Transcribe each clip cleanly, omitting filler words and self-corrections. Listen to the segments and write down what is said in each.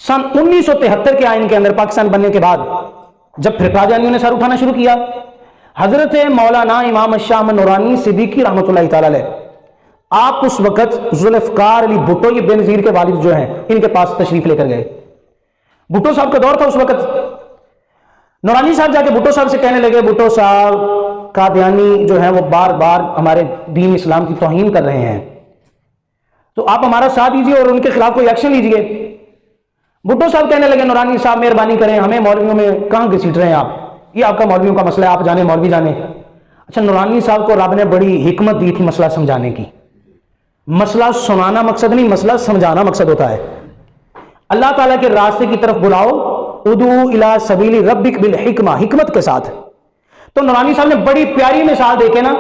सन 1973 के आइन के अंदर पाकिस्तान बनने के बाद जब फिर कादियानियों ने सर उठाना शुरू किया, हजरत मौलाना इमाम शाह अहमद नूरानी सिद्दीकी रहमतुल्लाह तआला अलैह आप उस वक्त जुल्फ़िकार अली भुट्टो, ये बेनज़ीर के वालिद जो हैं, इनके पास तशरीफ लेकर गए। भुट्टो साहब का दौर था उस वक्त। नूरानी साहब जाके भुट्टो साहब से कहने लगे, भुट्टो साहब कादियानी जो है वो बार बार हमारे दीन इस्लाम की तौहीन कर रहे हैं, तो आप हमारा साथ दीजिए और उनके खिलाफ कोई एक्शन लीजिए। भुट्टो साहब कहने लगे, नूरानी साहब मेहरबानी करें, हमें मौलवियों में कहाँ घसीट रहे हैं आप, ये आपका मौलवियों का मसला है, आप जाने मौलवी जाने। अच्छा, नूरानी साहब को रब ने बड़ी हिकमत दी थी मसला समझाने की। मसला सुनाना मकसद नहीं, मसला समझाना मकसद होता है। अल्लाह ताला के रास्ते की तरफ बुलाओ, उदू इला सबीली रब्बिक बिल हिकमा, हिकमत के साथ। तो नूरानी साहब ने बड़ी प्यारी मिसाल देके ना,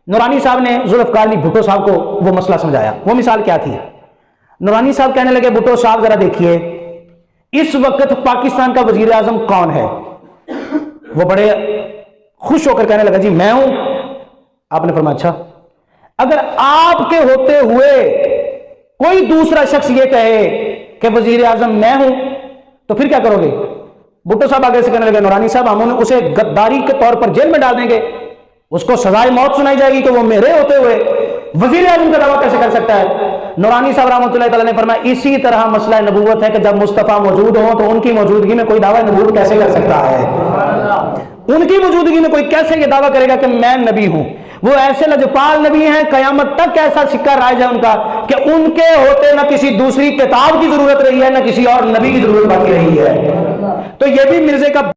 नूरानी साहब ने जुल्फ़िकार अली भुट्टो साहब को वो मसला समझाया। वो मिसाल क्या थी? नूरानी साहब कहने लगे, भुट्टो साहब जरा देखिए, इस वक्त पाकिस्तान का वजीर आजम कौन है? वो बड़े खुश होकर कहने लगा, जी मैं हूं। आपने फरमाया, अच्छा, अगर आपके होते हुए कोई दूसरा शख्स ये कहे कि वजीर आजम मैं हूं, तो फिर क्या करोगे? भुट्टो साहब आगे से कहने लगे, नूरानी साहब हम उसे गद्दारी के तौर पर जेल में डाल देंगे, उसको सजाए मौत सुनाई जाएगी कि वो मेरे होते हुए वजीर आजम का दावा कैसे कर सकता है? नूरानी साहब रहमतुल्लाह तआला ने फरमाया, इसी तरह मसला नबूवत है कि जब मुस्तफ़ा मौजूद हो तो उनकी मौजूदगी में कोई दावा नबूवत कैसे कर सकता है? उनकी मौजूदगी में कोई कैसे ये दावा करेगा कि मैं नबी हूं? वो ऐसे लजपाल नबी हैं, कयामत तक ऐसा सिक्का राइज है उनका कि उनके होते ना किसी दूसरी किताब की जरूरत रही है, ना किसी और नबी की जरूरत बाकी रही है। तो ये भी मिर्जे का